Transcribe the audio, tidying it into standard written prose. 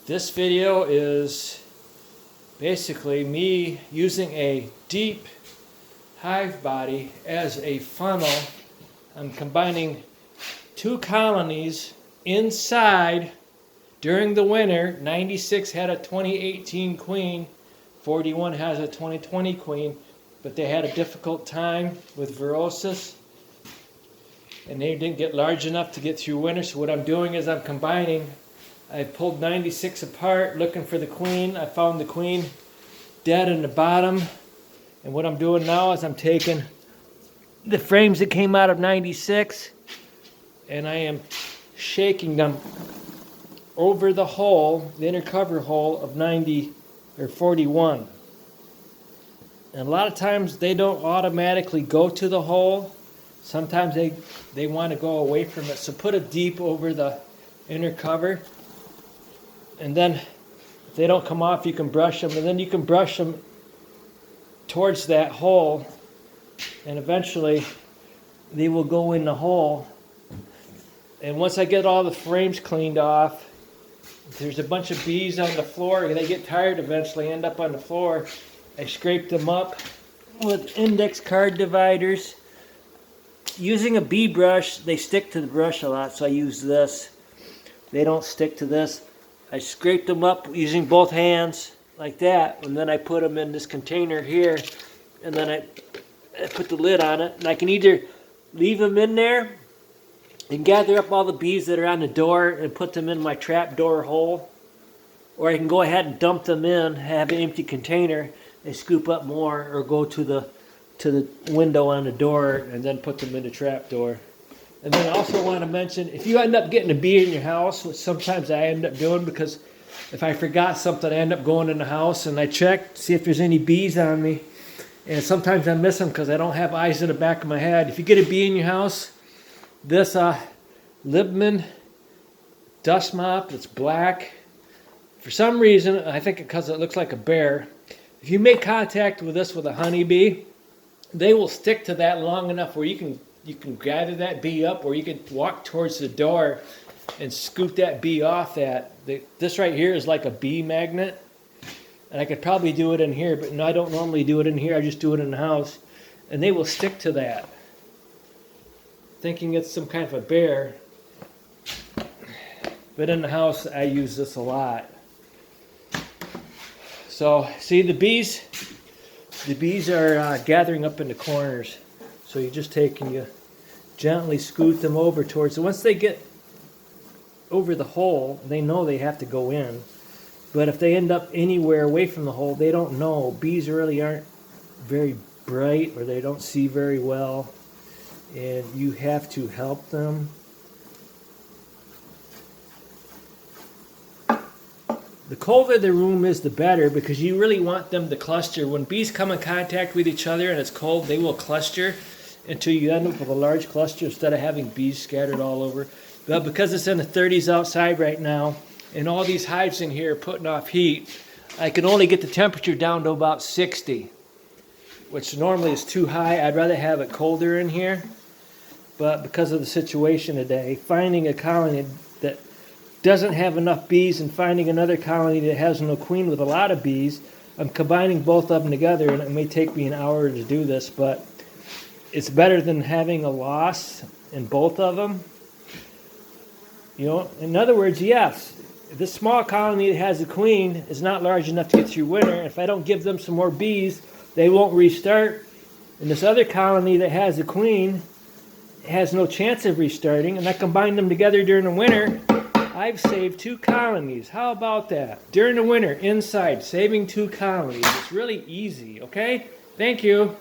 This video is basically me using a deep hive body as a funnel. I'm combining two colonies inside during the winter. 96 had a 2018 queen, 41 has a 2020 queen, but they had a difficult time with virosis and they didn't get large enough to get through winter. So what I'm doing is I'm combining. I pulled 96 apart looking for the queen. I found the queen dead in the bottom. And what I'm doing now is I'm taking the frames that came out of 96 and I am shaking them over the hole, the inner cover hole of 90 or 41. And a lot of times they don't automatically go to the hole. Sometimes they want to go away from it. So put it deep over the inner cover. And then if they don't come off, you can brush them. And then you can brush them towards that hole. And eventually they will go in the hole. And once I get all the frames cleaned off, there's a bunch of bees on the floor. And they get tired eventually, end up on the floor. I scrape them up with index card dividers. Using a bee brush, they stick to the brush a lot, so I use this. They don't stick to this. I scrape them up using both hands like that, and then I put them in this container here, and then I put the lid on it. And I can either leave them in there and gather up all the bees that are on the door and put them in my trap door hole, or I can go ahead and dump them in, have an empty container, and scoop up more, or go to the window on the door and then put them in the trap door. And then I also want to mention, if you end up getting a bee in your house, which sometimes I end up doing because if I forgot something, I end up going in the house and I check to see if there's any bees on me. And sometimes I miss them because I don't have eyes in the back of my head. If you get a bee in your house, this Libman dust mop, it's black. For some reason, I think because it looks like a bear, if you make contact with this with a honeybee, they will stick to that long enough where you can gather that bee up, or you can walk towards the door and scoop that bee off that. This right here is like a bee magnet. And I could probably do it in here, but no, I don't normally do it in here. I just do it in the house. And they will stick to that, thinking it's some kind of a bear. But in the house, I use this a lot. So, see, the bees are gathering up in the corners. So you just take and you gently scoot them over towards. So once they get over the hole, they know they have to go in. But if they end up anywhere away from the hole, they don't know. Bees really aren't very bright, or they don't see very well. And you have to help them. The colder the room is, the better, because you really want them to cluster. When bees come in contact with each other and it's cold, they will cluster until you end up with a large cluster instead of having bees scattered all over. But because it's in the 30s outside right now, and all these hives in here are putting off heat, I can only get the temperature down to about 60, which normally is too high. I'd rather have it colder in here. But because of the situation today, finding a colony that doesn't have enough bees and finding another colony that has no queen with a lot of bees, I'm combining both of them together, and it may take me an hour to do this, but it's better than having a loss in both of them. You know, in other words, yes, this small colony that has a queen is not large enough to get through winter. If I don't give them some more bees, they won't restart. And this other colony that has a queen has no chance of restarting, and I combine them together during the winter. I've saved 2 colonies. How about that? During the winter, inside, saving 2 colonies. It's really easy, okay? Thank you.